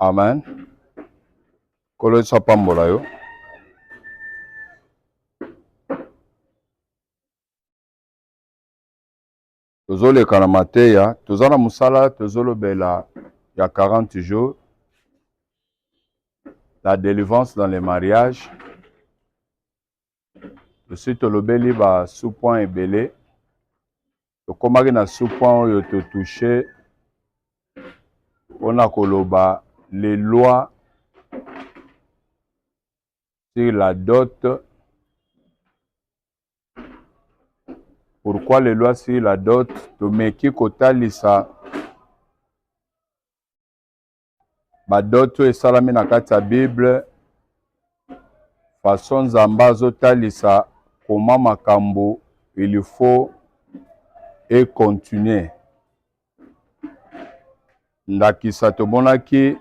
Amen. Kolo sapambola yo. Tozoleka na mateya, toza na musala tozolobela ya 40 jours. La délivrance dans les mariages. Tosi tolobeli ba sous-point ebele. Tokomaki na sous-point oyo touché. On a koloba les lois sur la dot. Pourquoi les lois sur la dot? Tomeki kotalisa ba dot esalami na kati ya Bible. Façon Nzambe azotalisa comment makambo il faut et continuer. Ndakisa tomonaki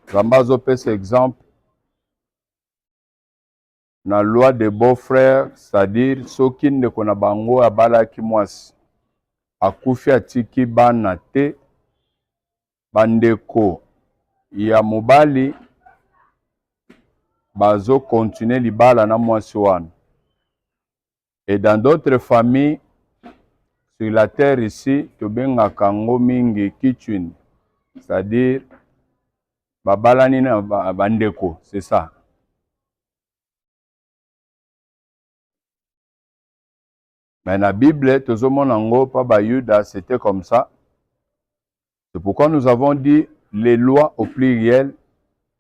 Nzambe azopesa exemple na loi de beau-frère, c'est-à-dire soki ndeko na bango abalaki mwasi akufi atiki bana te, bandeko ya mobali bazo continuer libala na mwasi wana. Et dans d'autres familles sur la terre ici, tobengaka ngo mingi kitchen, c'est-à-dire babalani na bandeko, c'est ça. Mais dans la Bible, tout le monde pas Bayuda, c'était comme ça. C'est pourquoi nous avons dit les lois au pluriel.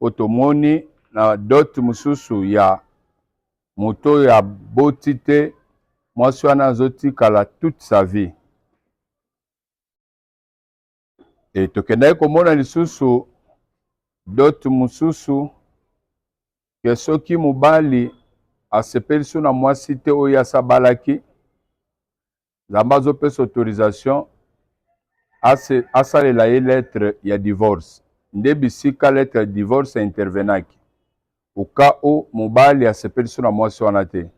Otomoni na dot mususu ya moto ya botite mwasi wana zoti kala toute sa vie. Et tokendai komona lisusu dot mususu ke soki mobali asepeli so na mwasi te oyo asabalaki. Nzambe azopesa autorisation asalela ye lettre ya divorce. Nde bisika lettre ya divorce intervenaki. Au cas où mobali asepeli so na mwasi wana te.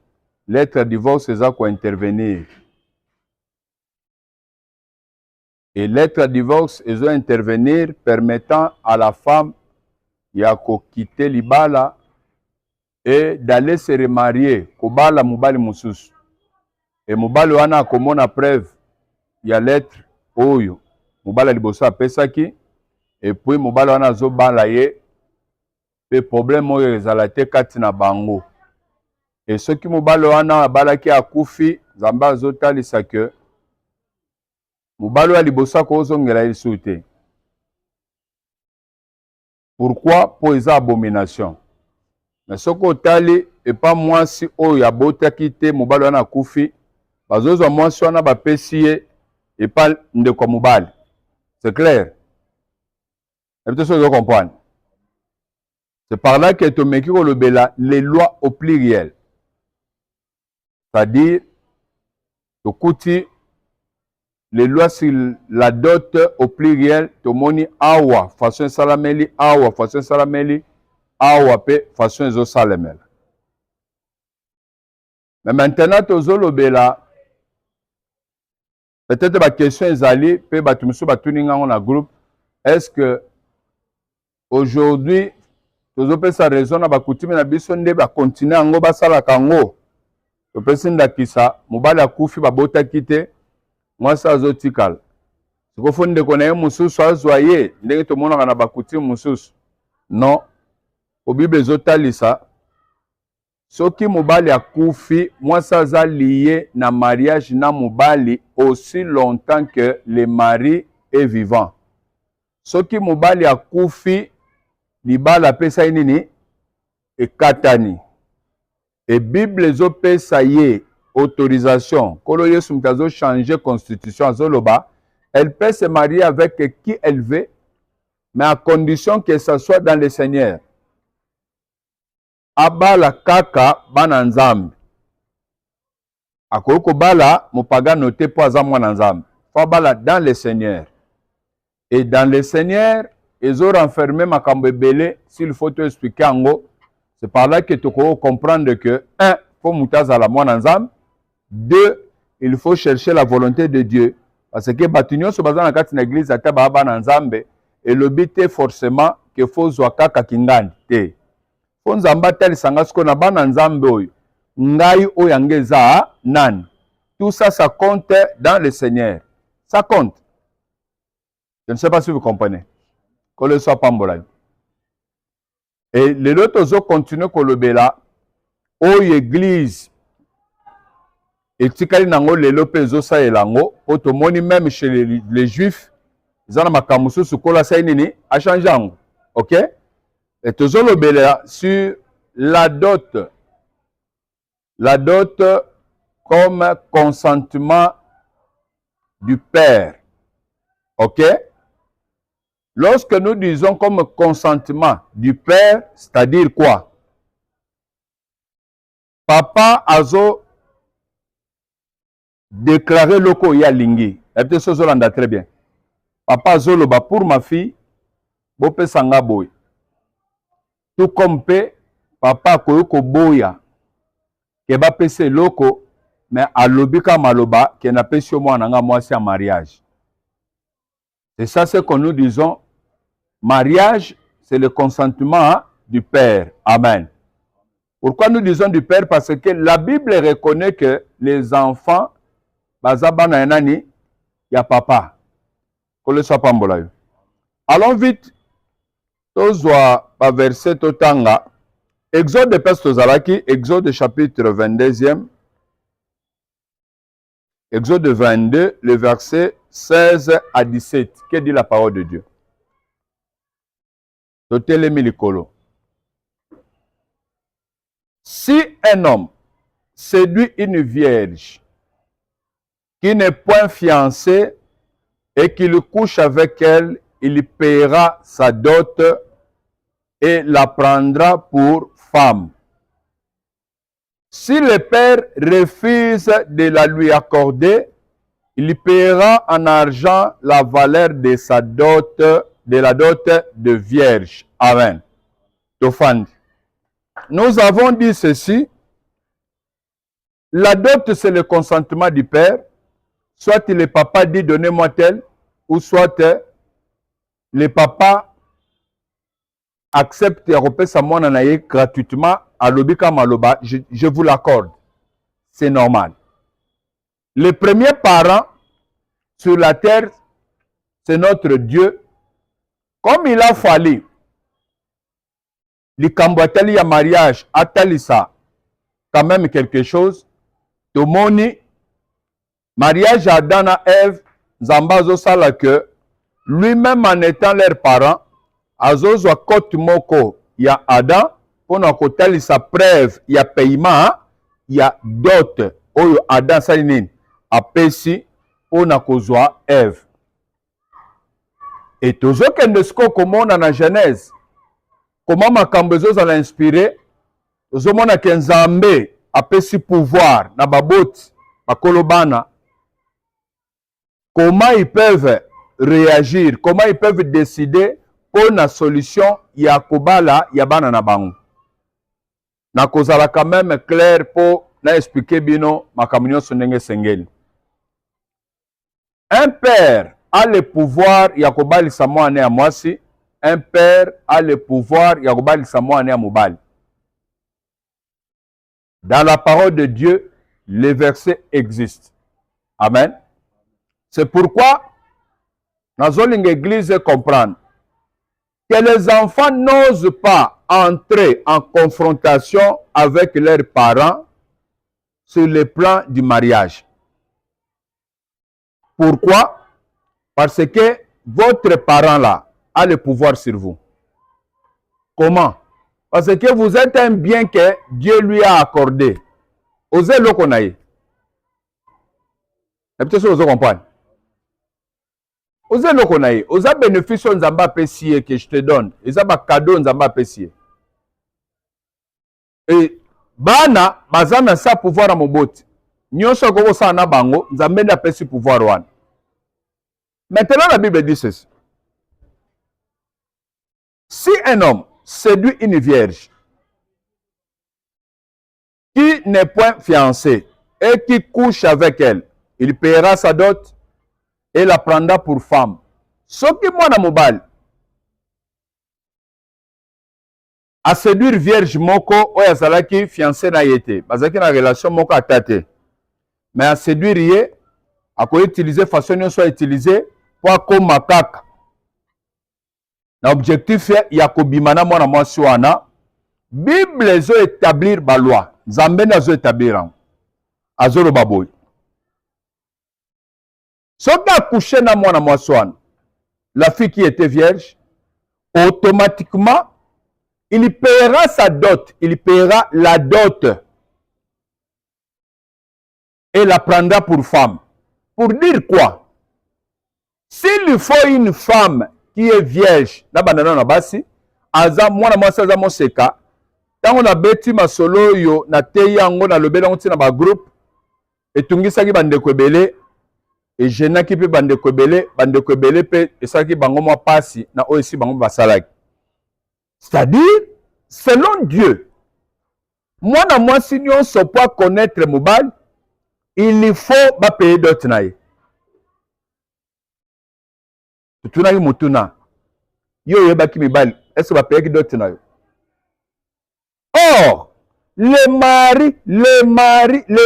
Lettre ya divorce eza ko intervenir. Et lettre ya divorce ezo intervenir permettant à la femme ya ko quitter libala et d'aller se remarier kobala mobali mususu. Et mobali wana akomona preuve ya lettre oyo mobali liboso apesaki, et puis mobali wana azobala ye pe problème oyo ezala te kati na bango. Et soki mobali wana abalaki akufi, Nzambe azotalisa ke mobali wa liboso akozongela lisu te. Pourquoi? Po eza abomination. Mais soki otali epa mwasi oyo abotaki te mobali wana akufi, bazozwa mwasi wana bapesi ye epa ndeko mobali. C'est clair? Est-ce que vous comprenez? C'est par là que tomeki kolobela les lois au pluriel. C'est-à-dire, tokuti les lois sur la dot au pluriel, tomoni awa, façon salameli, awa, façon salameli, awa pe, façon ezo salamel. Mais maintenant, tozolobela, peut-être ma question ezali, pe batumusu batuninga on a groupe, est-ce que aujourd'hui, tozopesa raison na bakutimi na biso nde ba continuer ango basala kango. Topesi ndakisa mobali akufi babotaki te mwasi azotikala. Sikofo ndeko na ye mususu azwa ye ndenge tomonaka na bakutimi mususu. Non. O Bible ezotalisa soki mobali akufi mwasi aza lié na mariage na mobali aussi longtemps que le mari est vivant. Soki mobali akufi libala pesa nini ekatani. Et Bible ezopesa ye autorisation. Kolo Yesu mtazo changer constitution azoloba, elle peut se marier avec qui elle veut, mais à condition que ça soit dans le Seigneur. Abala kaka bana nzambe. Akoko bala mopagano te po aza mwana nzambe. Fa bala dans le Seigneur. Et dans le Seigneur, ils ont renfermé makambo ebele, s'il faut te expliquer ango. C'est par là que tu peux comprendre que, un, il faut moutaza la mwana nzambe. Deux, il faut chercher la volonté de Dieu. Parce que batunyo so bazana kati na église ata baba na nzambe elobite forcément que fozwa kaka kingandi te. Fo Nzambe atalisanga siko na bana Nzambe oyo ngai oyo angeza nani. Tout ça, ça compte dans le Seigneur. Ça compte. Je ne sais pas si vous comprenez. Que le soit pambola. Et les autres continuent à le bela. Au église. Et tikali nango les lopezo sa elango. Automoni même chez les juifs. Ils ont makamusu sukola sa inini. A changé. Ok? Et toujours le bela sur la dot. La dot comme consentement du père. Ok? Lorsque nous disons comme consentement du père, c'est-à-dire quoi? Papa azo déclaré loko ya lingi. Et peut-être ça landa très bien. Papa azo loba pour ma fille, bope sanga boy. Tout comme papa koyoko boya. Keba pese loko. Mais à l'obika maloba, qui n'a pas sur moi en mariage. C'est ça ce que nous disons. Mariage, c'est le consentement du père. Amen. Pourquoi nous disons du père? Parce que la Bible reconnaît que les enfants, bazabana enani, y a papa. Allons vite. Tozwa pa verset totanga. Exode de Pestozalaki, Exode chapitre 22e. Exode 22, le verset 16 à 17. Que dit la parole de Dieu? Si un homme séduit une vierge qui n'est point fiancée et qu'il couche avec elle, il paiera sa dot et la prendra pour femme. Si le père refuse de la lui accorder, il paiera en argent la valeur de sa dot, de la dot de vierge. Amen. Tofandi. Nous avons dit ceci. La dot, c'est le consentement du père. Soit le papa dit donnez-moi tel, ou soit le papa accepte et repère sa monnaie gratuitement à l'obika maloba. Je vous l'accorde. C'est normal. Les premiers parents sur la terre, c'est notre Dieu. Comme il a fallu, l'ikambouatali ya mariage, atalisa, quand même quelque chose, tomoni, mariage à Adam et Ève, Zambazo sala que, lui-même en étant leurs parents, azozwa kote moko ya Adam, pona kotalisa preuve ya paiement, ya dot, oyo Adam salinine, apesi, pona kozwa Ève. Et toujours que siko komona na Genèse, comment makambo ezozala inspiré, ozomona ke Nzambe apesi pouvoir na baboti, bakolobana, comment ils peuvent réagir, comment ils peuvent décider pour la solution ya kobala ya bana na bango. Na kozala quand même clair pour na expliquer bino makambo nyonso ndenge sengeli. Un père a le pouvoir ya kobalisa mwana ya mwasi, un père a le pouvoir ya kobalisa mwana ya mobali. Dans la parole de Dieu, les versets existent. Amen. C'est pourquoi dans l'église comprendre que les enfants n'osent pas entrer en confrontation avec leurs parents sur le plan du mariage. Pourquoi? Parce que votre parent là a le pouvoir sur vous. Comment? Parce que vous êtes un bien que Dieu lui a accordé. Osez le connaître. Et peut-être que vous comprenez. Osez le connaître. Osez bénéfice Nzamba pesier que je te donne. Osez un cadeau Nzamba pesier. Et bana bazana sa pouvoir à moboti. Nyonso ko sa na bango Nzambe na pesi pouvoir wan. Maintenant la Bible dit ceci. Si un homme séduit une vierge qui n'est point fiancée et qui couche avec elle, il paiera sa dot et la prendra pour femme. Ce qui moi na mobile, a séduire vierge moko oyo azalaki fiancé na ye te bazalaki na relation moko ata te mais a séduire ye akoutilize façon nyonso autilize po akoma kaka na objectif ya kobima na mwana mwasi wana. Bible ezo établir baloi nzambe nde azo établir yango azoloba boye soki akouche na mwana mwasi wana la fille qui était vierge automatiquement il paiera sa dot, il paiera la dot et la prendra pour femme. Pour dire quoi? S'il faut une femme qui est vierge, na banana na basi, aza mwana mwasi aza moseka, tango na beti masolo yo na teyi yango na lobela ngo tina ba groupe etungisaki bandeko ebele ejenaki mpe bandeko ebele mpe esalaki bango mwa pasi na oyo esi bango basalaki. C'est-à-dire, selon Dieu, mwana mwasi nyonso po connaître mobali, il faut ba payer dot na ye. Tutunaki mutuna. Yo yebaki mibali, est-ce que ba payer dot na yo? Or, le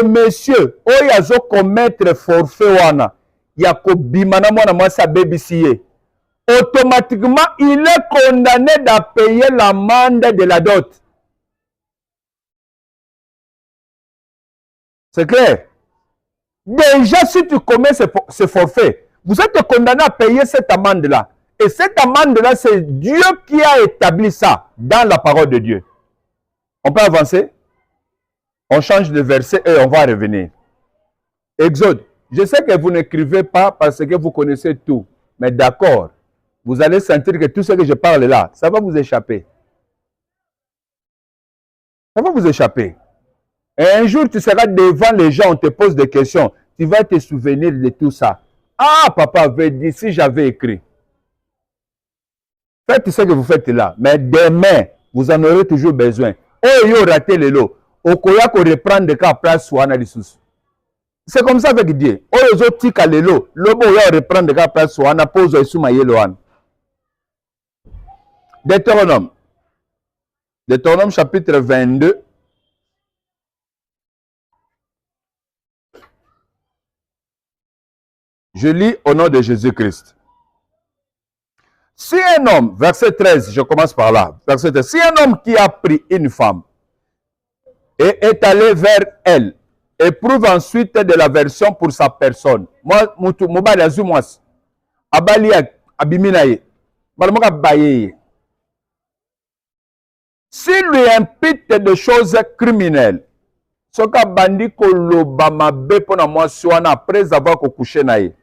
monsieur, oyo azo commettre forfait wana, ya kobima na mwana mwasi abebisi ye. Automatiquement, il est condamné à payer l'amende de la dot. C'est clair? Déjà, si tu commets ce forfait, vous êtes condamné à payer cette amende-là. Et cette amende-là, c'est Dieu qui a établi ça dans la parole de Dieu. On peut avancer? On change de verset et on va revenir. Exode. Je sais que vous n'écrivez pas parce que vous connaissez tout. Mais d'accord. Vous allez sentir que tout ce que je parle là, ça va vous échapper. Ça va vous échapper. Et un jour, tu seras devant les gens, on te pose des questions. Tu vas te souvenir de tout ça. Ah, papa avait dit, si j'avais écrit. Faites ce que vous faites là. Mais demain, vous en aurez toujours besoin. Oh, yo raté le lot. Okoya ko reprendre de cas place ou analysis. C'est comme ça avec Dieu. Oh, yo zo tika le lot. Lobo yo reprendre de cas place ou ana pose isu ma yelo an. Deutéronome. Deutéronome chapitre 22. Je lis au nom de Jésus-Christ. Si un homme, verset 13, je commence par là. Verset 13, si un homme qui a pris une femme et est allé vers elle, éprouve ensuite de l'aversion pour sa personne. Moi, mobali azumwas. Abali abiminaye. Malamoka baye. S'il lui impute des choses criminelles, soka bandi koloba mabe pona mwasi wana après avoir couché na ye,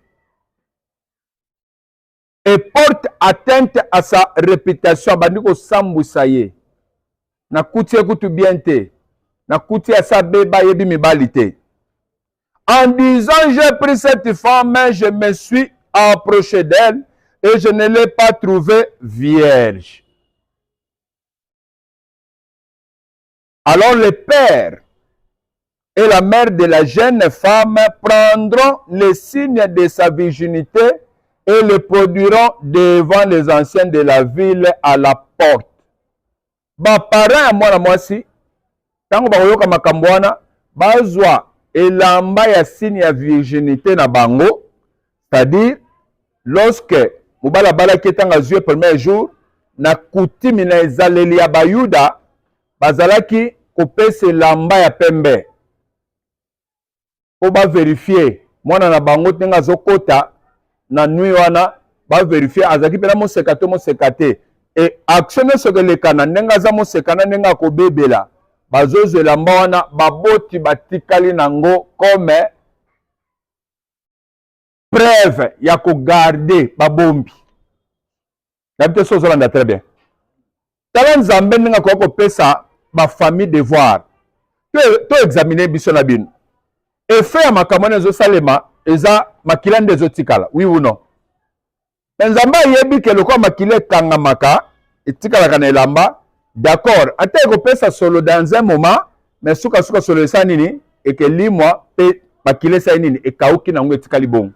et porte atteinte à sa réputation, bandi ko sambwisa ye, na kuti ekutu bien te, na kuti asa beba yebi mibali te, en disant j'ai pris cette femme, je me suis approché d'elle et je ne l'ai pas trouvée vierge. Alors le père et la mère de la jeune femme prendront les signes de sa virginité et le produiront devant les anciens de la ville à la porte. Ba parents ya mwana mwasi, tango bakoyoka makambo wana, bazwa elamba ya signe ya virginité na bango, c'est-à-dire lorsque mobala balaki tanga zue premier jour, na kutimi na ezaleli ya bayuda, bazalaki kopesa elamba ya pembe. Po ba vérifier mwana na bango tenga zokota na nui wana, ba vérifier azaki pela moseka to moseka te. Et action soke lekana nenga za moseka na nenga ko bebela. Bazozo elamba wana baboti batikali nango comme preuve ya ko garder babombi. D'habitude so zolanda très bien. Tala nzambe nenga ko pesa ba famille devoir. To examiner biso na bino. Et fait makamone zo salema eza makilande zo tikala. Oui ou non? Nzamba yebi ke lokwa makile kanga maka etikala kana elamba. D'accord. Ate ko pesa solo dans un moment, mais suka solo sa nini et que limwa pe makile sa nini e kauki na ngo etikali bon.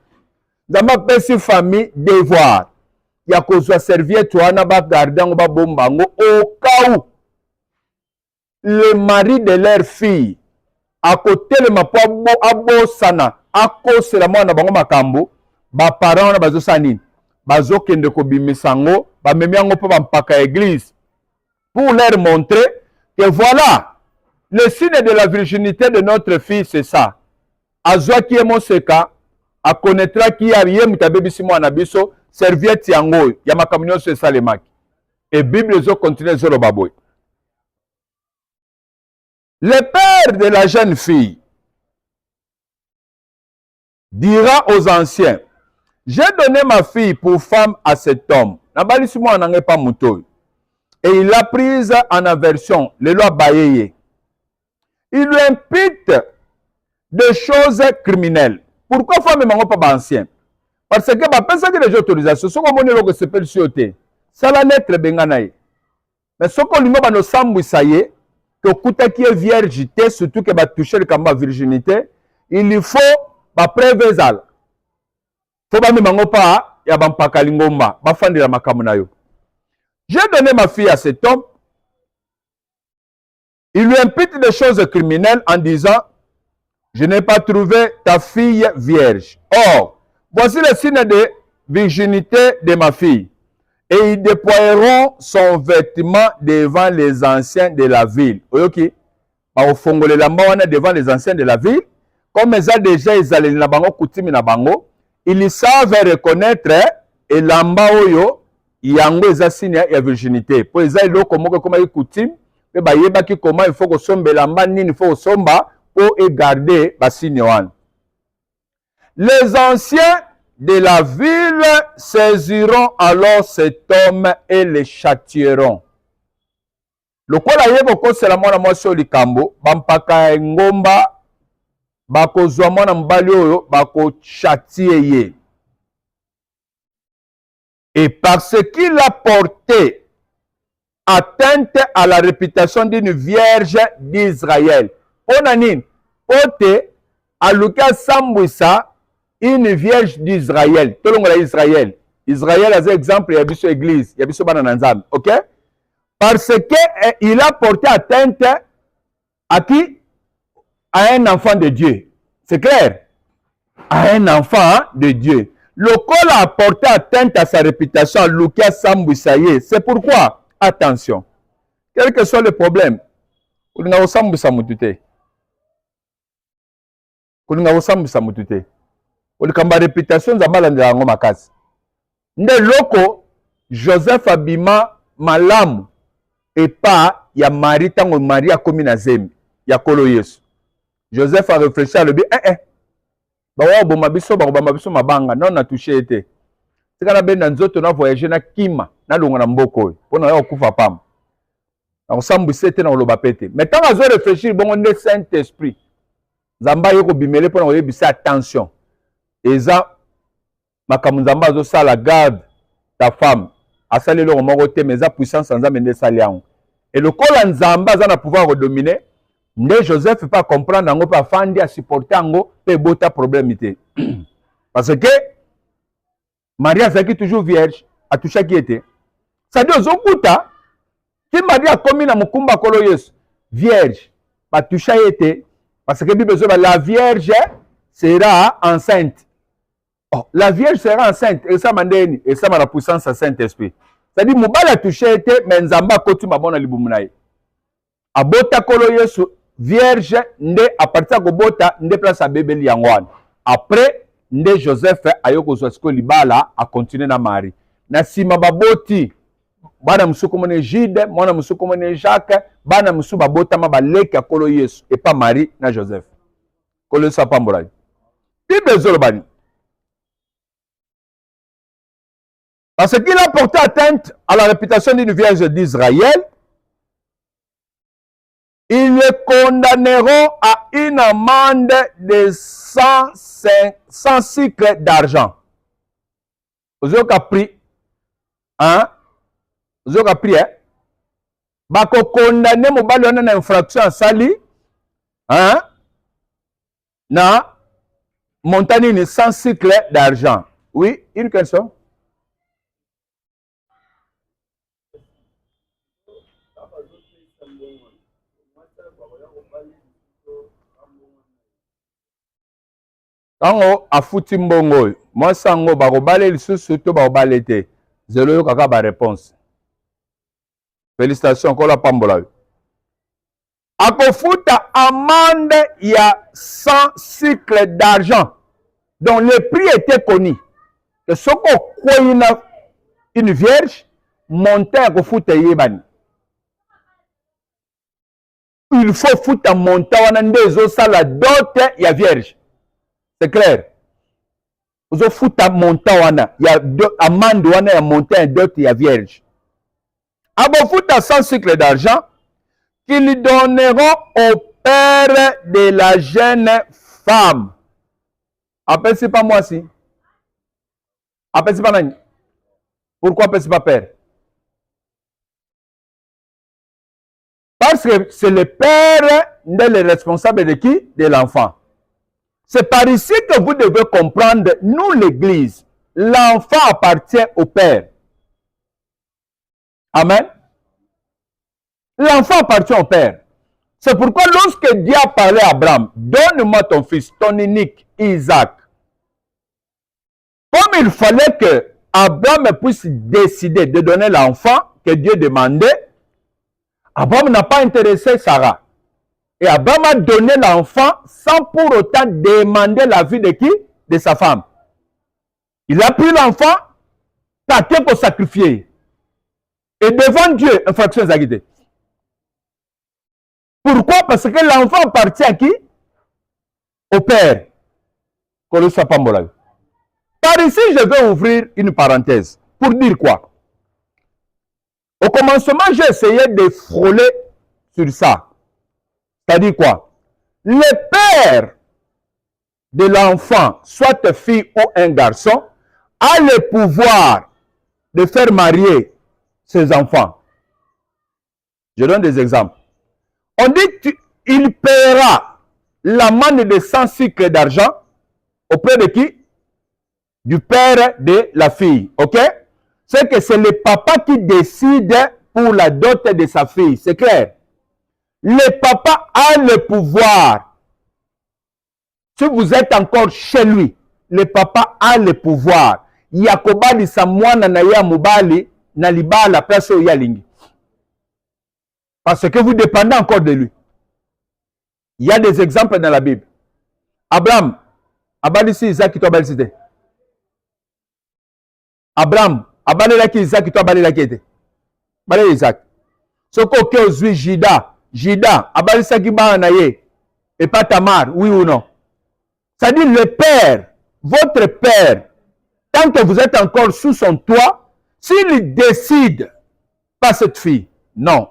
Nzamba pesi famille devoir. Ya ko zo serviette wana ba garder ngo ba bomba ngo au cas où le mari de leur fille à côté le mapo abo sana akosela mwana bango makambo ba parents na bazo sanini bazo kende ko bimisango ba memi yango po ba mpaka église pour leur montrer que voilà le signe de la virginité de notre fille c'est ça azwa ki emoseka akonnaîtra ki ya ye mutabebisi mwana biso serviette yango ya makambo nyonso esalemaki et Bible zo continue zoloba boy. Le père de la jeune fille dira aux anciens, j'ai donné ma fille pour femme à cet homme. Et il l'a prise en aversion, le loi Bayeye. Il lui impute des choses criminelles. Pourquoi femme et pas ancien? Parce que personne qui a des autorisations, ce qu'on a s'appelle sioté. Ça la lettre benganaï. Mais ce qu'on lui a sambu ça y est, que kuta qui est vierge, surtout que va toucher le kamba virginité, il lui faut ba prévésal. Faut pas me pas ya ba mpakalingomba, ba fandi la makamu na yo. J'ai donné ma fille à cet homme. Il lui impute des choses criminelles en disant, je n'ai pas trouvé ta fille vierge. Or, voici le signe de virginité de ma fille. Et ils déploieront son vêtement devant les anciens de la ville. Ok? Devant les anciens de la ville. Comme ils ont déjà ils savent reconnaître et lamba oyo yango eza signe ya virginité. Pour eza iloko moko comme coutume, pe ba yeba ki comment il faut que sombe lamba nini il faut somba pour garder ba signe wan. Les anciens de la ville saisiront alors cet homme et le châtieront. Lokola yebo ko sela mwana mwasi o likambo bampaka ngomba bakozwa mwana mbali oyo bako châtier ye. Et parce qu'il a porté atteinte à la réputation d'une vierge d'Israël. Onanin, pote aluka sambwisa une vierge d'Israël. Tout le monde est Israël. Israël a un exemple, il y a biso église, il y a biso banananzam. Ok? Parce qu'il a porté atteinte à qui? À un enfant de Dieu. C'est clair? À un enfant de Dieu. Le col a porté atteinte à sa réputation, Luka Sambousaye. C'est pourquoi, attention, quel que soit le problème, vous n'avez pas de la réputation de makasi. Nde loko Joseph abima malamu et pas ya mari tango mari a komi na zemi ya kolo Yesu. Joseph a réfléchi à le bien bawa boma biso mabanga non na touché été. C'est quand ben na nzoto na voyager na kima na longa na mboko pona ya kufa pam. Na osambu sete na oloba pete. Mais tant azo réfléchir bon on est Saint-Esprit. Zamba yeko bimele pona oyebisa attention. Eza makamu nzamba azo sala garde ta femme. Asali lo moko te mais za puissance nzamba nde sali yango. Et le kola nzamba za na pouvoir redominer. Nde Joseph pas comprendre ngo pa fandi a supporter ngo pe bota problème ité. Parce que Maria zaki toujours vierge a touché qui était. Ça dit ozokuta ki Maria komi na mukumba kolo Yesu vierge ba touché été parce que Bible dit la vierge sera enceinte. Oh, la vierge sera enceinte et ça mandeni et ça ma la puissance à Saint-Esprit. Ça dit mobala touché été mais nzamba koti mabona libumunaye. Abota kolo Yesu vierge nde a partir de bota nde place à bébé liangwan. Après nde Joseph ayoko zwasko libala a continuer na mari. Na sima baboti bana musuko mone Gide, mwana musuko mone Jacques, bana musu babota ma baleki a kolo Yesu et pas Marie na Joseph. Kolo sa pambola. Bible zolobani. Parce qu'il a porté atteinte à la réputation d'une vierge d'Israël, ils le condamneront à une amende de 100 cycles d'argent. Vous avez pris, hein? Vous avez pris, hein? Bako condamner mobali wana na infraction à sali, hein? Na montagne de 100 cycles d'argent. Oui, une question. Tango afuti mbongo mwasi yango bakobale lisusu to bakobale te zelo yo kaka ba réponse. Félicitations encore la pambola. Akofuta amende il y a 100 cycles d'argent dont le prix était connu. Que ce qu'on une vierge monter akofuta yebani. Il faut foutre monter wana ndezo sala dot ya vierge. C'est clair. Vous avez foutu à montant wana, il y a amende wana ya montant dot ya vierge. Abo foutu 100 cycles d'argent qu'ils donneront au père de la jeune femme. Appelle c'est pas moi si. Appelle c'est pas nani. Pourquoi appelle c'est pas père? Parce que c'est le père le responsable de qui? De l'enfant. C'est par ici que vous devez comprendre, nous l'église, l'enfant appartient au père. Amen. L'enfant appartient au père. C'est pourquoi lorsque Dieu a parlé à Abraham, donne-moi ton fils, ton unique, Isaac. Comme il fallait que Abraham puisse décider de donner l'enfant que Dieu demandait, Abraham n'a pas intéressé Sarah. Et Abraham a donné l'enfant sans pour autant demander l'avis de qui? De sa femme. Il a pris l'enfant, tâté pour sacrifier. Et devant Dieu, infraction exécutée. Pourquoi? Parce que l'enfant appartient à qui? Au père. Par ici, je vais ouvrir une parenthèse. Pour dire quoi? Au commencement, j'ai essayé de frôler sur ça. C'est-à-dire quoi? Le père de l'enfant, soit fille ou un garçon, a le pouvoir de faire marier ses enfants. Je donne des exemples. On dit qu'il paiera l'amende de 100 cycles d'argent auprès de qui? Du père de la fille. Ok? C'est que c'est le papa qui décide pour la dot de sa fille. C'est clair? Le papa a le pouvoir. Si vous êtes encore chez lui, le papa a le pouvoir. Yakobali sa mwana na ya mubali na libala place ya lingi. Parce que vous dépendez encore de lui. Il y a des exemples dans la Bible. Abraham, abali si Isaac qui abali c'était. Abraham, abali la ki Isaac qui abali la ki était. Abali Isaac. Soko ke ozui Jida, abalisaki bana na ye, et pas Tamar, oui ou non? C'est-à-dire le père, votre père, tant que vous êtes encore sous son toit, s'il décide, pas cette fille, non,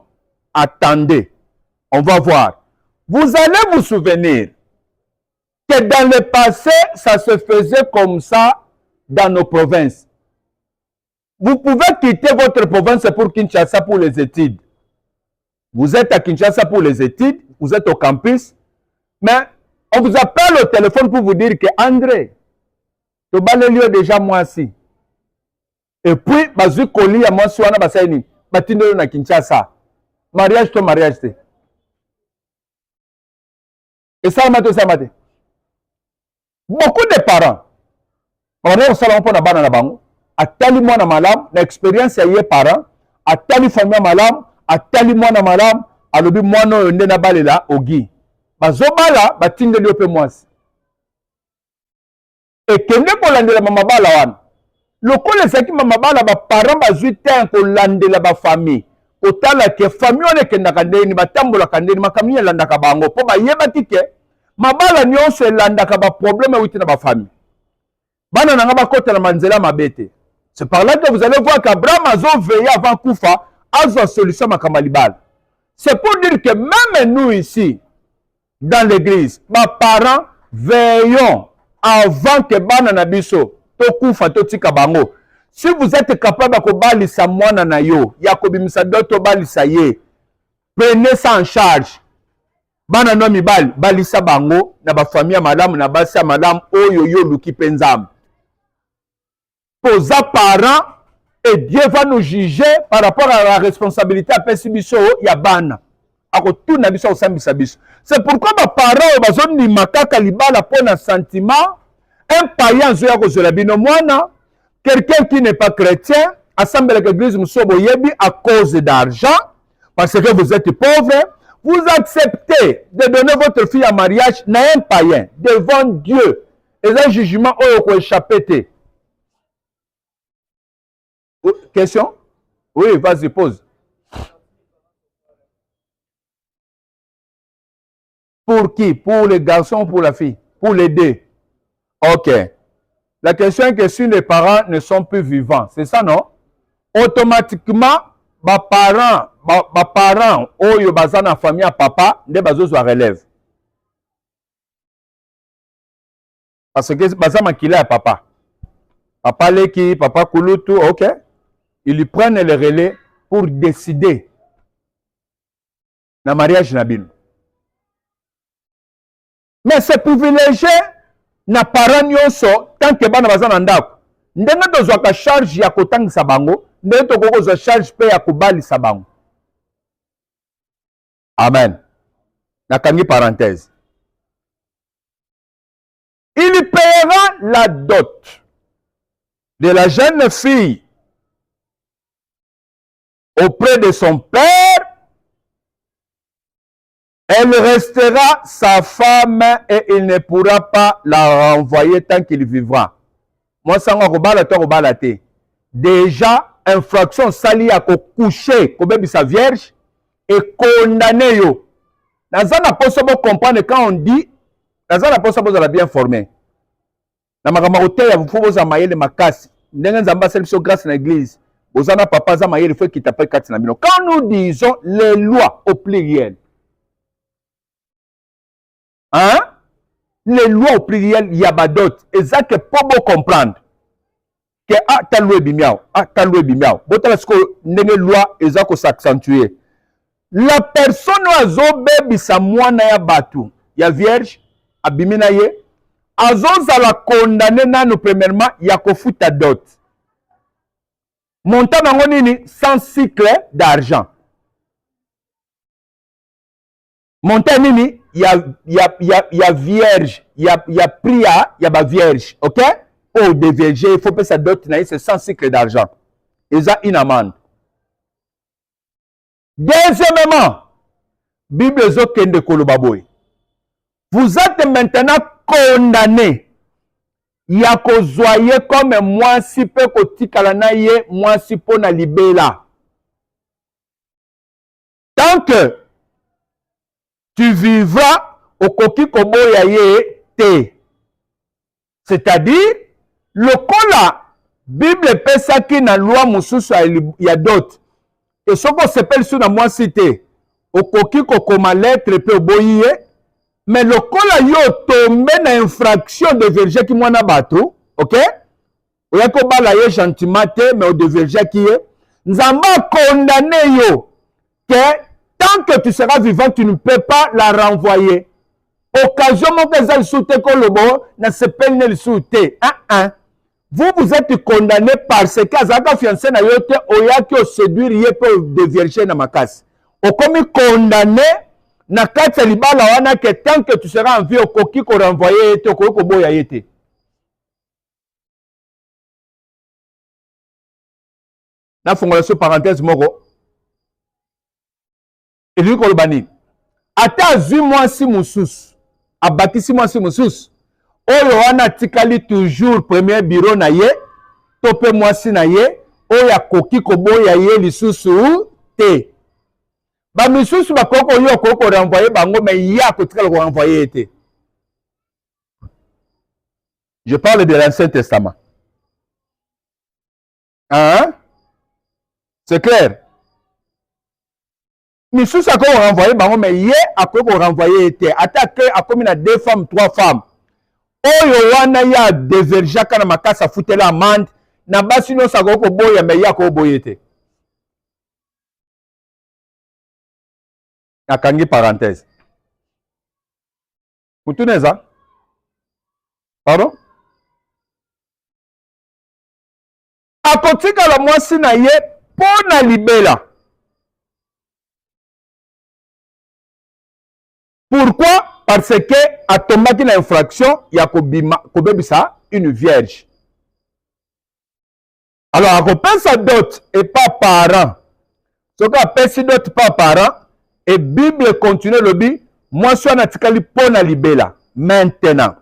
attendez, on va voir. Vous allez vous souvenir que dans le passé, ça se faisait comme ça dans nos provinces. Vous pouvez quitter votre province pour Kinshasa pour les études. Vous êtes à Kinshasa pour les études, vous êtes au campus, mais on vous appelle au téléphone pour vous dire que André, tu vas le lieu déjà moi aussi. Et puis, bazu koli ya moi soana basaini, batindo na Kinshasa. Mariage to mariage te. Et ça m'a mate. Beaucoup de parents, on est au salon pour na bana na bango, atali moi na malam, na expérience ya ye parents, atali famille malam, atali mwana malam alobi mwana oyo nde na balela ogi bazobala batindeli ope mwasi ekende kolandela mamabala wana lokola ezalaki mamabala baparent bazwi te kolandela bafamille kotala ke famille wana ekendaka ndeni batambolaka ndeni makambo nini elandaka bango mpo bayebaki ke mabala nyonso elandaka baproblème euti na bafamille bana nanga bakotela manzela mabe te. C'est par là que vous allez voir qu'Abraham a veillé avant Koufa à sa solution makambalibal. C'est pour dire que même nous ici, dans l'église, mes parents veillons avant que bana na biso to Koufa to tika bango. Si vous êtes capable de kobalisa mwana na yo, yakobimisa doto balisa ye, prenez ça en charge. Bana no mibal balisa bango na ba famille madame na basa madame oyo yo luki penzam. Posa parents et Dieu va nous juger par rapport à la responsabilité à Pesibiso Yabana. akotuna biso akosambisa biso. C'est pourquoi baparent bazondima kaka libala mpona sentiment. Un païen zoya kozela bino mwana, quelqu'un qui n'est pas chrétien, assemble avec l'église musobo yebi à cause d'argent, parce que vous êtes pauvre, vous acceptez de donner votre fille en mariage à un païen devant Dieu. Et un jugement au échappé. Question? Oui, vas-y, pose. Pour qui? Pour les garçons ou pour la fille? Pour les deux. Ok. La question est que si les parents ne sont plus vivants, c'est ça, non? Automatiquement, les parents, oyo baza na famille à papa, ne bazozwa relève. Parce que baza makila à papa. Papa Leki, papa Kulutu, ok? Ils prennent le relais pour décider na mariage nabino. Mais c'est privilégié na parents nyonso tant que bana baza na ndako. Ndenge tozwaka charge ya kotangisa bango, ndenge tokozwa charge pe ya kobalisa bango. Amen. Nakangi parenthèse. Il paiera la dot de la jeune fille auprès de son père. Elle restera sa femme et il ne pourra pas la renvoyer tant qu'il vivra. Moi, ça m'a dit, déjà, infraction sali à coucher, comme sa vierge, et condamné yo. Dans un possible comprendre quand on dit, dans un possible vous bien formé. Dans ma camarade, il faut vous amayer les macasses. N'engagez pas celle grâce à l'église. Vous en avez papa amayer il faut qu'il t'appelle Katina. Quand nous disons les lois au pluriel, hein? Les lois au pluriel, il y a badot. Et ça que pour vous comprendre. Que ah, ta loi bimiao, ah, ta loi bimiao. Bote parce que nenge loi, et ça que s'accentuer. La personne azo bebi sa mwana ya batu, ya vierge, abimina ye, azo la condamné nanu premièrement, ya kofuta dot. Montant nango nini, 100 cycles d'argent. Montant nini, ya vierge, ya pria, ya ba vierge, ok? Pour des vierges, il faut que ça dot, c'est 100 cycles d'argent. Et ça, une amende. Deuxièmement, Bible Zokende Kolobaboy. Vous êtes maintenant condamné. Yako zoye comme moi si peu kotikalanaye, moi si po na libela. Tant que tu vivras au koki kobo yaye te. C'est-à-dire, le kola, Bible pesa ki na loi mususu ya dot. Et ce qu'on s'appelle sur la moi cité, au koki kokoma lettre pe boye, mais le kola yo tombe na infraction de verger qui mwana bato, ok? Oya ko bala ye gentiment te, mais au de verger qui est, nzamba condamné yo, que tant que tu seras vivant, tu ne peux pas la renvoyer. Occasion mon que ça soute kolobo, na s'appelle ne soute. Vous êtes condamné parce que Azaka fiancé na yote oyaki o séduire ye pour de vierger na makas. O comme condamné na kati libala wana que tant que tu seras en vie okoki ko renvoyer te ko boya yete. Na fongola so parenthèse moko. Et lui ko bani. Ata 8 mois si musus. Abaki 6 mois si musus. Oyo wana tikali toujours premier bureau na ye, tope mwasi na ye, oya koki koboya ye lisusu te. Ba misusu ba koko yo koko renvoyer bango mais ya ko tikala ko renvoyer te. Je parle de l'Ancien Testament. Hein? C'est clair? Misusu a ko renvoyer bango mais ye a ko renvoyer te. Attaque a comme na 2 femmes, 3 femmes. Oyo wana ya deverjaka na makasa futela amande na basi no sa ko boya me ya ko boyete. Nakangi parenthèse. Mutuneza? Pardon? Akotika la mwasi na ye pona libela. Pourquoi? Parce que a tombé une infraction, il y a kobebisa une vierge. Alors, à cause sa dot et pas parent, ce qu'on appelle si dot pas parent, et Bible continue le dit, moi je suis en atikali pona libela. Maintenant,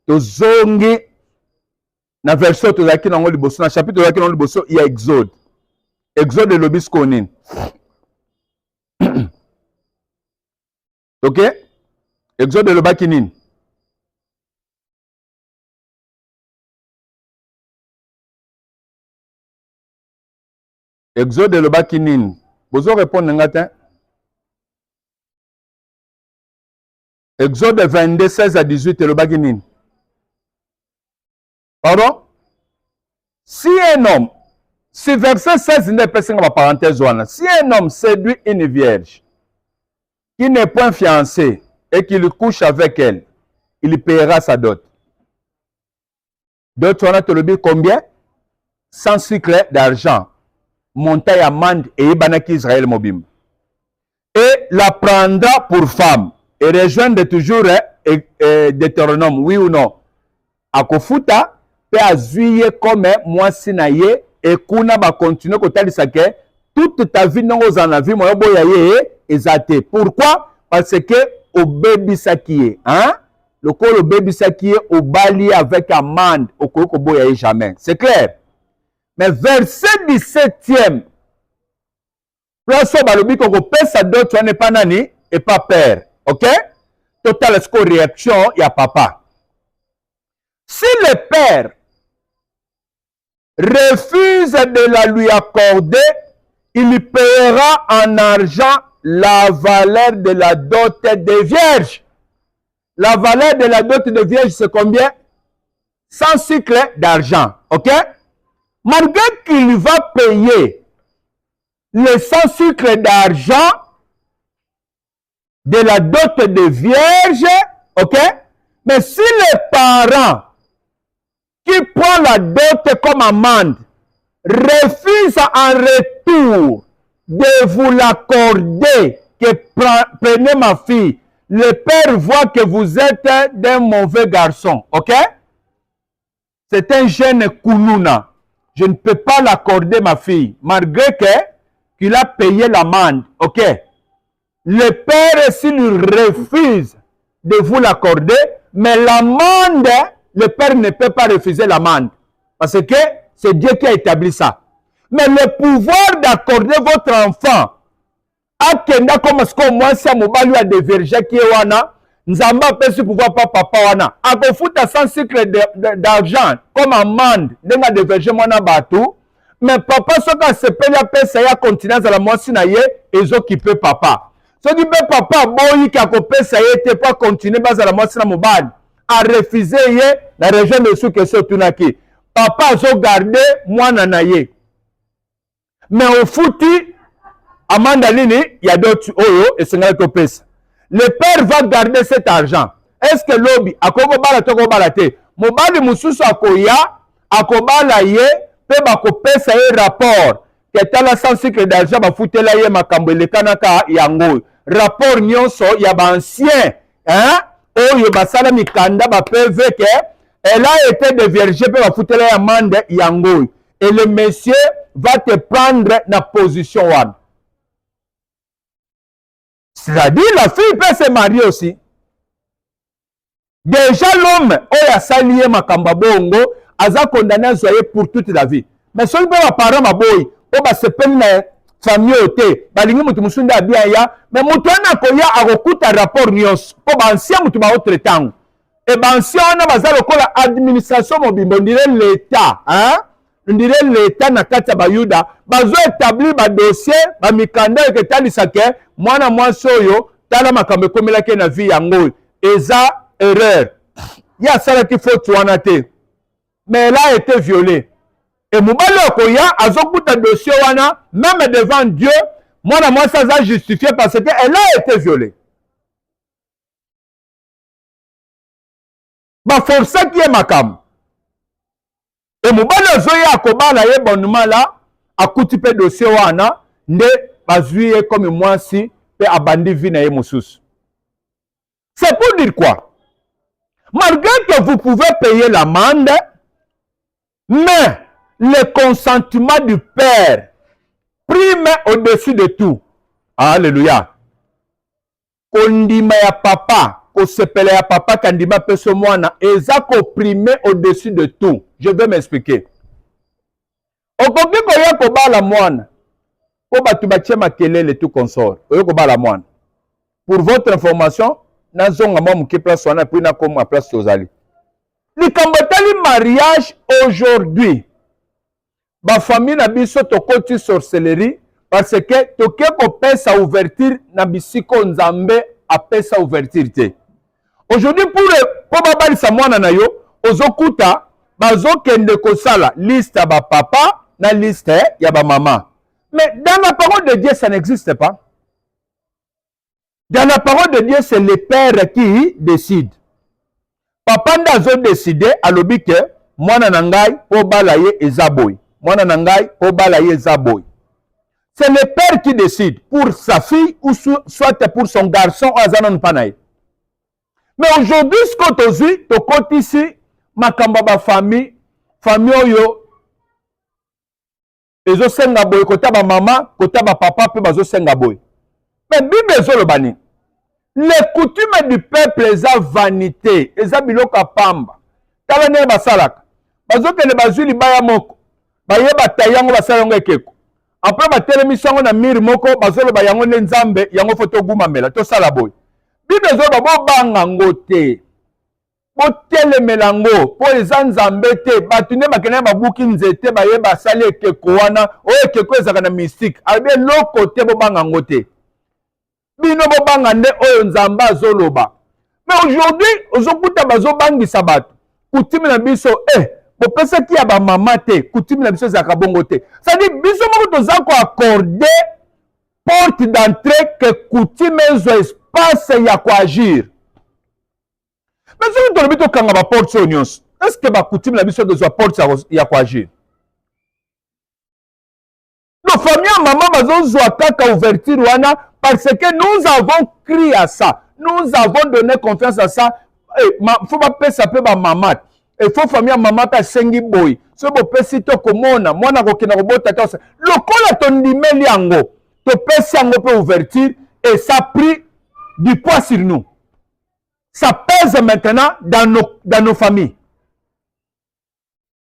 tozongi na verset tozaki nango liboso, na chapitre tozaki nango liboso, il y a Exode. Exode le bis konin. Ok? Exode le bakinin. Exode le bakinin. Vous allez répondre en latin. Exode 22, 16 à 18 le bakinin. Pardon? Si un homme, si verset 16 n'est pas une parenthèse, si un homme séduit une vierge qui n'est point fiancée et qu'il couche avec elle, il paiera sa dot. Dot, on a te le dit combien? 100 cycles d'argent. Montagne amende et Ibanaki Israël Mobim. Et la prendra pour femme. Et rejoindre toujours Deutéronome, oui ou non. A Kofuta, peut azuyer comme moi sinaye, et kuna va continuer à dire toute ta vie non aux en la vie, moi boyaye, exaté. Pourquoi? Parce que au baby sakiye, hein? Le corps au baby sakiye, au bali avec amende, au koko boyaye jamais. C'est clair? Mais verset 17e, place balobi qu'on peut sa dot, tu n'es pas nani et pas père. Ok? Total score réaction, il y a papa. Si le père refuse de la lui accorder, il paiera en argent la valeur de la dot des vierges. La valeur de la dot des vierges, c'est combien? 100 cycles d'argent. Ok? Malgré qu'il va payer les 100 cycles d'argent de la dot de vierge, ok? Mais si les parents qui prennent la dot comme amende refusent en retour de vous l'accorder, que prenez ma fille, le père voit que vous êtes d'un mauvais garçon, ok? C'est un jeune kounouna. Je ne peux pas l'accorder, ma fille, malgré qu'il a payé l'amende. Ok? Le père, s'il refuse de vous l'accorder, mais l'amende, le père ne peut pas refuser l'amende. Parce que c'est Dieu qui a établi ça. Mais le pouvoir d'accorder votre enfant, à Kenda comme ce qu'on moi, si à Mobali a des vergers qui est wana, Nzamba peut se pouvoir pas papa wana. A ko futa 100 cycles d'argent comme amende, denga de verger mona batou. Mais papa soka se pele a pesa ya continence à la moisi na ye, ezo qui peut papa. So qui peut papa boyi qui a ko pesa ye te pas continuer bas à la moisi na Mobali. A refuser ye la région de sous que c'est tunaki. Papa zo garder mwana na ye. Mais au fouti amanda nini, il y a d'autres oyo et c'est un pesa. Le père va garder cet argent. Est-ce que l'obi akoko bala toko bala te? Mobali mususu akoya akobala ye pe bakopesa ye rapport que tala 100 cycles d'argent ba futela ye makambo elekanaka yango. Rapport nyonso ya ba ancien, hein? Oyo basala mikanda ba PV que elle a été de vierge pe ba futela ya mande yango. Et le monsieur va te prendre na position one. C'est-à-dire, la fille peut se marier aussi. Déjà, l'homme, il a salié makamba bongo, a condamné à soyer pour toute la vie. Mais si on peut parler ma boy, on va se peine famille au thé, balingi mutu musunda bien ya, mais mutu ana koya akokuta rapport nyos, po bansia mutu ba autre temps. Et bansia on a bazalo kola administration mobimbo, on dirait l'État, hein? On dirait l'État na kata bayuda, bazo établir ba dossier, ba mikanda ke tali sake, mwana mwasi oyo tala makambo ekomelaki na vie yango eza erreur ya asalaki faute wana te, mais elle a été violée et mobali okoya azokuta dossier wana même devant Dieu, mwana mwasi aza justifié parce que elle a été violée. Baforsaki ye makambo et mobali ozoya akobala ye bonnement la akuti pe dossier wana nde bazwi ye comme mwasi pe abandi vi na ye mosusu. C'est pour dire quoi? Malgré que vous pouvez payer l'amende, mais le consentement du père prime au-dessus de tout. Alléluia. Kondima ya papa, kosepele ya papa kandima peso mwana, eza koprimé au-dessus de tout. Je vais m'expliquer. Okoki koya kobala mwana, po batu batie makelele tout consort. Oyo kobala mwana. Pour votre information, nazonga mwa muke place wana puis na komo place tozali. Likambo tali mariage aujourd'hui. Ba famille na biso tokoti sorcellerie parce que toke ko pesa ouverture na bisiko nzambe apesa ouverture te. Aujourd'hui pour babalisa mwana na yo, ozokuta bazokende kosala liste ya ba papa na liste ya ba maman. Mais dans la parole de Dieu, ça n'existe pas. Dans la parole de Dieu, c'est le père qui décide. Papa ndazo décider alobi ke mwana na ngai po balaye ezaboy. Mwana na ngai po balaye ezaboy. C'est le père qui décide pour sa fille ou soit pour son garçon ou azanon panaye. Mais aujourd'hui, ce que tu dis, tu comptes ici, makambo ba famille oyo ezo senga boy kota ba maman, kota ba papa pe bazo senga boy. Mais Bible ezolo bani. Les coutumes du peuple eza vanité, eza biloko pamba. Tala ne basalaka. Bazo kele bazuli baya moko. Baye batayango basalango ekeko. Après batelemisa yango na mire moko bazolo ba yango ne nzambe yango foto gumamela to sala boy. Bible ezolo bo banga ngote. Po telemela ngo po eza nzambe te batu ne bakene babuki nzete baye basali ekeko wana o ekeko ezaka na mystique. Albe loko te bo banga ngote. Bino bo banga nde oyo nzamba azoloba. Mais aujourd'hui ozokuta bazo bangisa batu. Kutimi na biso bopesa ki ya ba mama te, kutimi na biso zaka bongo te. Ça dit biso moko toza ko accorder porte d'entrée que kutime zo espace ya ko agir. Mais si tu as kanga ba porte so nyonso, est-ce que ba kutime na biso zo porte ya ko agir? Nos familles maman bazo zo kaka ouverture wana parce que nous avons crié à ça. Nous avons donné confiance à ça. Faut pas pesa pe ba maman. Il faut famille maman ta sengi boy. So bo pesi to komona, mwana ko kina robota ta. Lokola ton dimeli yango, to pesi yango pe ouverture et ça pris du poids sur nous. Ça pèse maintenant dans nos familles.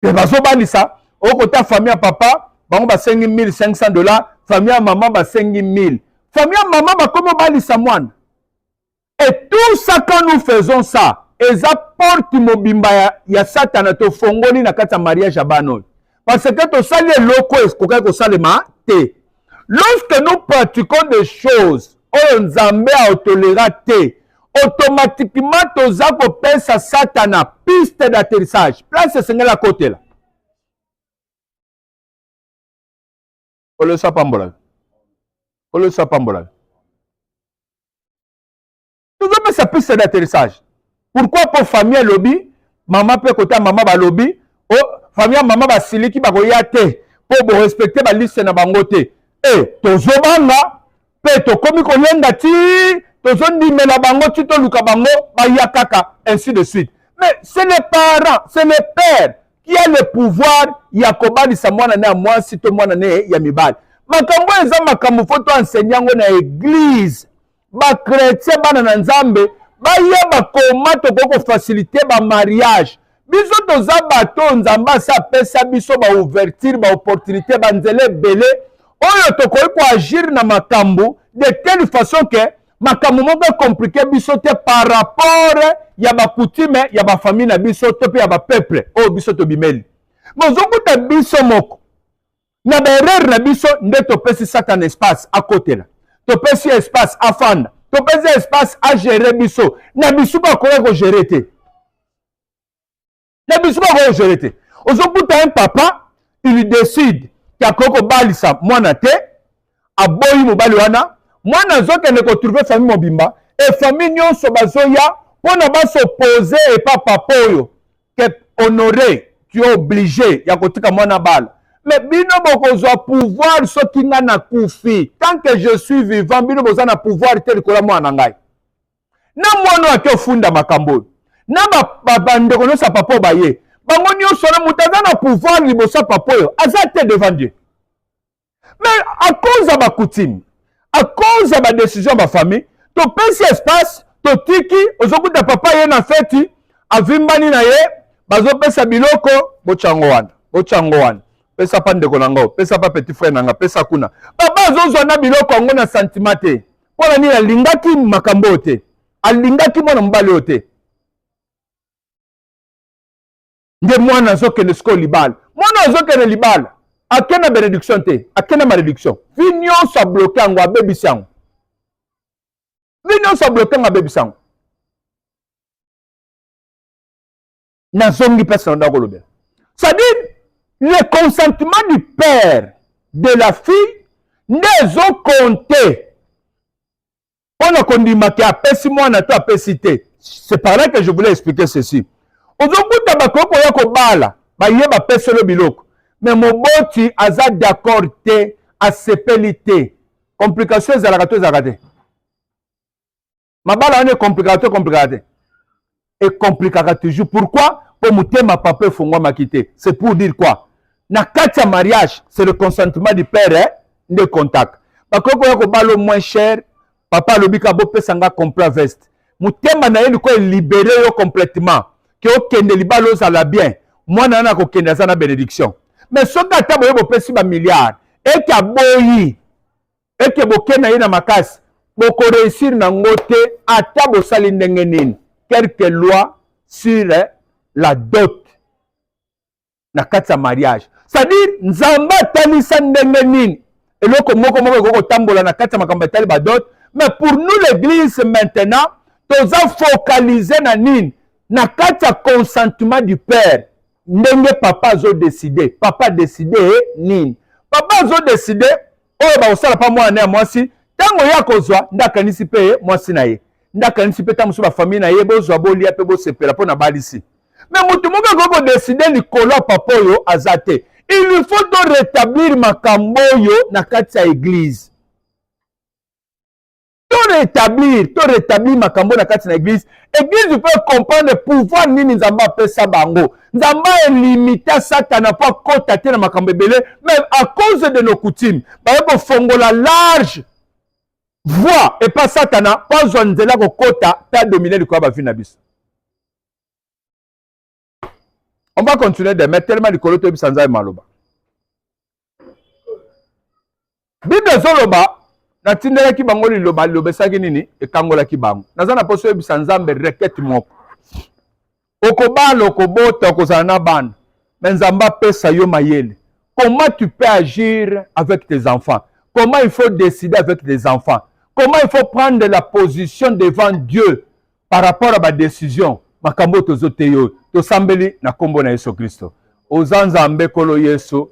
Et bazo bani ça, au côté famille papa, bango ba sengi $1,500, famille maman ba sengi 1000. Famille maman ba comment bali ça moine. Et tout ça quand nous faisons ça, eza porte mobimba ya satana to fongoli na kata mariage ya bano. Parce que to sali loko eskoka ko salema te. Lorsque nous pratiquons des choses, oyo nzambe a toléré te, automatiquement toza ko pesa satana piste d'atterrissage. Place sengela côté là. Olo sapambola. Olo sapambola. Nous avons sa piste d'atterrissage. Pourquoi pour famille lobby, maman peut côté maman ba lobby, oh famille maman ba siliki ba koya te, pour respecter ba liste na bango te. Tozo banga, pe to komi ko lenga ti, tozo ndimela bango ti to luka bango ba ya kaka, ainsi de suite. Mais c'est les parents, c'est les pères qui a le pouvoir ya kobali sa mwana na moi si to mwana ne ya mibali. Makambo eza makambo foto enseignango na église. Ba chrétien bana na nzambe ba yeba koma to ko faciliter ba mariage. Biso toza bato nzamba sa pesa biso ba ouverture ba opportunité ba nzele belé oyo to ko agir na makambo de telle façon que makambo moko compliqué biso te par rapport ya ba coutume ya ba famille na biso to pe ya ba peuple o biso to bimeli. Mozokuta biso moko na ba erreur na biso nde to pesi satan espace à côté là. To pesi espace à fanda. To pesi espace à gérer biso. Na biso ba ko gérer te. Na biso ba ko gérer te. Ozokuta un papa, il décide qu'il ko balisa mwana te, aboyi mobali wana, mwana zokende ko trouver famille mobimba et famille nyonso bazoya pona ba s'opposer et pas papa oyo que honorer, tu es obligé ya kotika mwana bala. Mais bino bokozwa pouvoir soki nga na kufi. Tant que je suis vivant, bino boza na pouvoir tel kola mwana ngai. na mwana ake ofunda makambo na bandeko nyonso ya papa baye bango nyonso na moto aza na pouvoir liboso ya papa oyo aza te devant Dieu. Mais à cause de ma coutume, à cause de ma décision, ma famille, tu penses espace, tu tiki, aujourd'hui ta papa est en fête, avimbani na ye, bazo pesa biloko, bochangoan, pesa pande konango, pesa pa petit frère nanga, pesa kuna. Papa zo na biloko ngo na sentimate. Pona ni alingaki makambo te, alingaki mwana mbale ote. Nde mwana zo kene sko libal, mwana zo kene libal. Akena bénédiction te, akena malédiction. Vignon sa bloqué en abébissant. Vignon sa bloqué en abébissant. Nazongi personne dans le c'est-à-dire, le consentement du père de la fille n'est pas compté. On a condamné qui a pessi moi na toi pesité. C'est par là que je voulais expliquer ceci. Aujourd'hui, tabako ko yako bala, ba yeba pesse le biloko. Mais mon boti aza d'accord te à sepelité. Complication ezalaka ezalaka. Ma bala on est complicaté. Et compliquera toujours. Pourquoi? Pour muter ma papa fongwa makité. C'est pour dire quoi? Na katia mariage, c'est le consentement du père hein, de contact. Parce que ko balo moins cher, papa lobika bo pesanga complet veste. Mutema na yeli ko libérer yo complètement. Que o kende libalo za la bien. Moi na ko kende za na bénédiction. Mais ce que tu as pesi ba milliard et qui a boyi et qui boké na yena makasi boko réussir na ngote ata bo sali ndenge nini quelques lois sur la dot na kati ya mariage. C'est-à-dire nzamba tanisa ndenge nini eloko moko ko tambola na kati ya makambo tali ba dot. Mais pour nous l'église maintenant toza focaliser na nini na kati ya consentement du père. Ndenge papa zo décidé, papa décidé nini. Papa zo décidé, oyo ba osala pa mwana na mwasi, tango ya kozwa ndakanisi pe mwasi na ye. Ndakanisi pe tamusu ba famille na ye bozwa bolia pe bo sepela pona balisi. Mais mutu moka ko décider likolo papa yo azate. Il lui faut donc rétablir makambo yo na kati ya église. To rétablir makambo na kati na église. Église peut comprendre le pouvoir nini nzamba pesa bango. Nzamba est limité Satan pour kota te na makambo belé, mais à cause de nos coutumes, ba ko fongola large voix et pas Satan pas zonzela ko kota ta dominer le quoi ba vie na biso. On va continuer de mettre tellement de koloto bisanza maloba. Bible zoloba na tindela ki bango liloba lobesaki nini ekangola ki bango nazana poso ebisa nzambe requête moko okobala okobota okozala na bana mais nzamba pesa yo mayele. Comment tu peux agir avec tes enfants? Comment il faut décider avec tes enfants? Comment il faut prendre la position devant Dieu par rapport à ma décision? Makambo tozote yo tosambeli na kombo na Yesu Kristo ozanzambe kolo Yesu